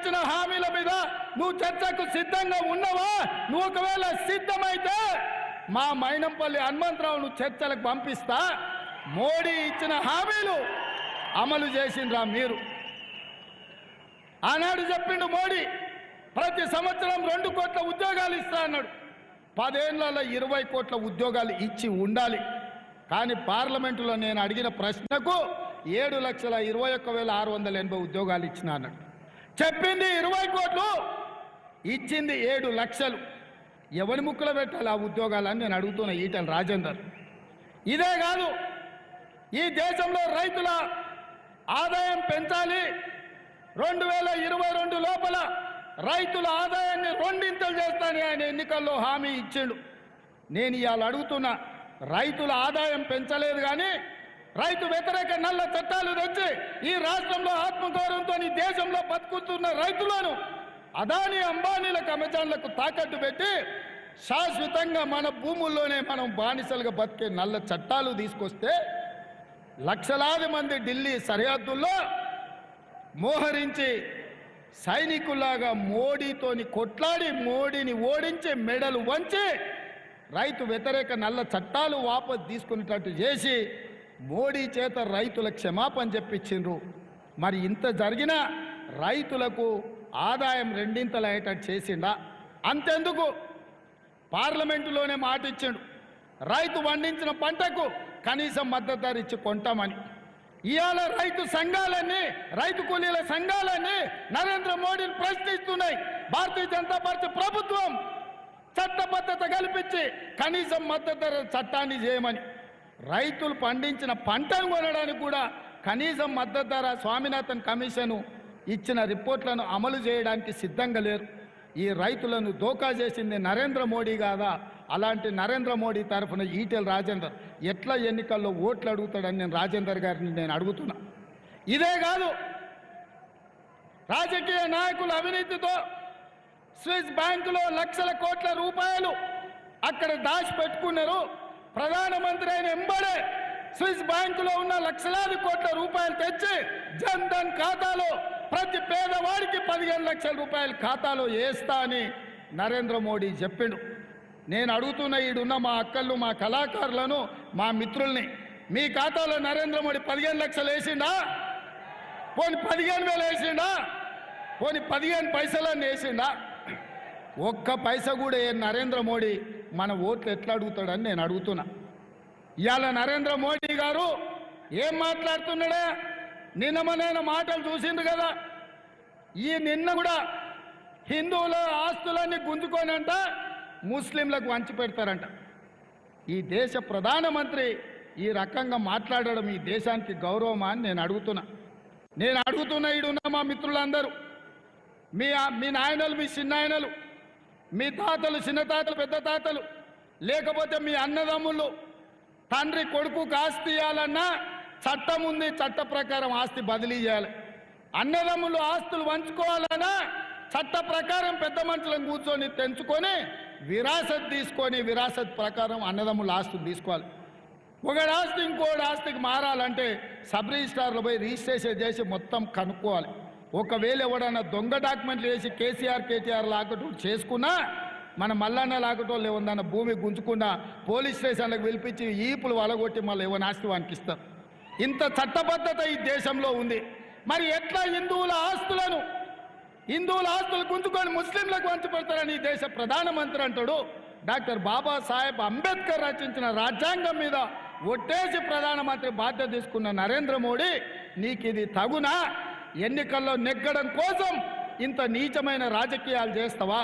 ఇచ్చిన హామీల మీద నువ్వు చర్చకు సిద్ధంగా ఉన్నావా? నువ్వు ఒకవేళ సిద్ధమైతే మా మైనంపల్లి హనుమంతరావును చర్చలకు పంపిస్తా. మోడీ ఇచ్చిన హామీలు అమలు చేసిండ్రా మీరు? ఆనాడు చెప్పిండు మోడీ ప్రతి సంవత్సరం 2 కోట్ల ఉద్యోగాలు ఇస్తా అన్నాడు. 10 ఏళ్లలో 20 కోట్ల ఉద్యోగాలు ఇచ్చి ఉండాలి. కానీ పార్లమెంటులో నేను అడిగిన ప్రశ్నకు 7,21,680 ఉద్యోగాలు ఇచ్చిన అన్నాడు. చెప్పింది 20 కోట్లు, ఇచ్చింది 7 లక్షలు. ఎవరి ముక్కులో పెట్టాలి ఆ ఉద్యోగాలని నేను అడుగుతున్న ఈటెల రాజేందర్. ఇదే కాదు, ఈ దేశంలో రైతుల ఆదాయం పెంచాలి, 2022 లోపల రైతుల ఆదాయాన్ని 2 చేస్తానని ఆయన ఎన్నికల్లో హామీ ఇచ్చిండు. నేను ఇవాళ అడుగుతున్నా, రైతుల ఆదాయం పెంచలేదు కానీ రైతు వ్యతిరేక నల్ల చట్టాలు తెచ్చి ఈ రాష్ట్రంలో ఆత్మగౌరవంతో ఈ దేశంలో బతుకుతున్న రైతులను అదానీ అంబానీలకు అమెజాన్లకు తాకట్టు పెట్టి శాశ్వతంగా మన భూముల్లోనే మనం బానిసలుగా బతికే నల్ల చట్టాలు తీసుకొస్తే లక్షలాది మంది ఢిల్లీ సరిహద్దుల్లో మోహరించి సైనికుల్లాగా మోడీతోని కొట్లాడి మోడీని ఓడించి మెడలు వంచి రైతు వ్యతిరేక నల్ల చట్టాలు వాపసు తీసుకునేటట్టు చేసి మోడీ చేత రైతుల క్షమాపణ చెప్పించిండ్రు. మరి ఇంత జరిగినా రైతులకు ఆదాయం 2 అయ్యేటట్టు చేసిండా? అంతెందుకు, పార్లమెంటులోనే మాట ఇచ్చిండు, రైతు పండించిన పంటకు కనీసం మద్దతు ధర ఇచ్చి కొంటామని. ఇవాళ రైతు సంఘాలన్నీ, రైతు కూలీల సంఘాలన్నీ నరేంద్ర మోడీని ప్రశ్నిస్తున్నాయి. భారతీయ జనతా పార్టీ ప్రభుత్వం చట్టబద్ధత కల్పించి కనీసం మద్దతు ధర చట్టాన్ని చేయమని, రైతులు పండించిన పంటను కొనడానికి కూడా కనీసం మద్దతు ధర స్వామినాథన్ కమిషన్ ఇచ్చిన రిపోర్ట్లను అమలు చేయడానికి సిద్ధంగా లేరు. ఈ రైతులను దోకా చేసింది నరేంద్ర మోడీ కాదా? అలాంటి నరేంద్ర మోడీ తరఫున ఈటెల రాజేందర్ ఎట్లా ఎన్నికల్లో ఓట్లు అడుగుతాడని నేను రాజేందర్ గారిని నేను అడుగుతున్నా. ఇదే కాదు, రాజకీయ నాయకుల అవినీతితో స్విస్ బ్యాంకులో లక్షల కోట్ల రూపాయలు అక్కడ దాచిపెట్టుకున్నారు. ప్రధానమంత్రి అయిన ఎంబడే స్విస్ బ్యాంకులో ఉన్న లక్షలాది కోట్ల రూపాయలు తెచ్చి జన్ ధన్ ఖాతాలో ప్రతి పేదవాడికి 15 లక్షల రూపాయల ఖాతాలో వేస్తా అని నరేంద్ర మోడీ చెప్పిండు. నేను అడుగుతున్న ఈడున్న మా అక్కళ్ళు, మా కళాకారులను, మా మిత్రుల్ని, మీ ఖాతాలో నరేంద్ర మోడీ 15 లక్షలు వేసిండా? పోని 15,000 వేసిండా? పోని 15 పైసలన్నీ వేసిండా? ఒక్క పైస కూడా నరేంద్ర మోడీ మన ఓట్లు ఎట్లా అడుగుతాడని నేను అడుగుతున్నా. ఇవాళ నరేంద్ర మోడీ గారు ఏం మాట్లాడుతున్నాడే? నిన్న మాటలు చూసిండు కదా. ఈ నిన్న కూడా హిందువుల ఆస్తులన్నీ గుంజుకోనంట ముస్లింలకు వంచి పెడతారంట. ఈ దేశ ప్రధానమంత్రి ఈ రకంగా మాట్లాడడం ఈ దేశానికి గౌరవమా అని నేను అడుగుతున్నా. ఈడున్న మా మిత్రులందరూ, మీ నాయనలు, మీ చిన్నాయనలు, మీ తాతలు, చిన్న తాతలు, పెద్ద తాతలు, లేకపోతే మీ అన్నదమ్ముళ్ళు తండ్రి కొడుకుకు ఆస్తి ఇవ్వాలన్నా చట్టం ఉంది, చట్ట ప్రకారం ఆస్తి బదిలీ చేయాలి. అన్నదమ్ములు ఆస్తులు పంచుకోవాలన్నా చట్ట ప్రకారం పెద్ద మనుషులను కూర్చొని తెంచుకొని విరాసత్ తీసుకొని విరాసత్ ప్రకారం అన్నదమ్ముల ఆస్తులు తీసుకోవాలి. ఒకటి ఆస్తి ఇంకోటి ఆస్తికి మారాలంటే సబ్ రిజిస్ట్రార్లు పోయి రిజిస్ట్రేషన్ చేసి మొత్తం కనుక్కోవాలి. ఒకవేళ ఎవడన్నా దొంగ డాక్యుమెంట్లు వేసి కేసీఆర్ లాకటో చేసుకున్నా, మన మల్లన్న లాకటోళ్ళు ఏమన్నా భూమి గుంజుకున్నా పోలీస్ స్టేషన్లకు పిలిపించి ఈపులు వలగొట్టి మళ్ళీ ఏమైనా ఆస్తి వానికి ఇస్తారు. ఇంత చట్టబద్ధత ఈ దేశంలో ఉంది. మరి ఎట్లా హిందువుల ఆస్తులు గుంజుకొని ముస్లింలకు వంచి పెడతారని ఈ దేశ ప్రధానమంత్రి అంటాడు. డాక్టర్ బాబాసాహెబ్ అంబేద్కర్ రచించిన రాజ్యాంగం మీద ఒట్టేసి ప్రధానమంత్రి బాధ్యత తీసుకున్న నరేంద్ర మోడీ నీకు ఇది తగునా? ఎన్నికల్లో నెగ్గడం కోసం ఇంత నీచమైన రాజకీయాలు చేస్తావా?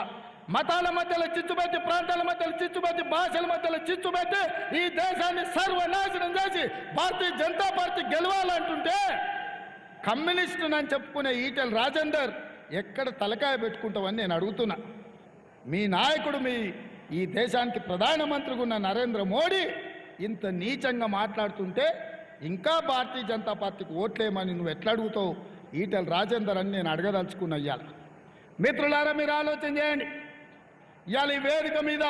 మతాల మధ్యలో చిచ్చుపెట్టి, ప్రాంతాల మధ్యలో చిచ్చుపెట్టి, భాషల మధ్యలో చిచ్చుపెట్టి ఈ దేశాన్ని సర్వనాశనం చేసి భారతీయ జనతా పార్టీ గెలవాలంటుంటే కమ్యూనిస్టునని చెప్పుకునే ఈటెల రాజేందర్ ఎక్కడ తలకాయ పెట్టుకుంటావని నేను అడుగుతున్నా. మీ నాయకుడు, ఈ దేశానికి ప్రధానమంత్రిగా ఉన్న నరేంద్ర మోడీ ఇంత నీచంగా మాట్లాడుతుంటే ఇంకా భారతీయ జనతా పార్టీకి ఓట్లేమని నువ్వు ఎట్లా అడుగుతావు ఈటెల రాజేందర్ అని నేను అడగదలుచుకున్నా. ఇవాళ మిత్రులారా మీరు ఆలోచన చేయండి. ఇవాళ ఈ వేదిక మీద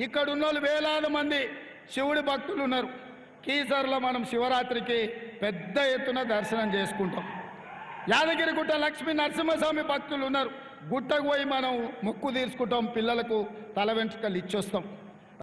ఇక్కడ ఉన్నోళ్ళు వేలాది మంది శివుడి భక్తులు ఉన్నారు. కీసర్లో మనం శివరాత్రికి పెద్ద ఎత్తున దర్శనం చేసుకుంటాం. యాదగిరిగుట్ట లక్ష్మీ నరసింహస్వామి భక్తులు ఉన్నారు. గుట్టకు పోయి మనం ముక్కు తీర్చుకుంటాం, పిల్లలకు తల వెంట్రుకలు ఇచ్చొస్తాం.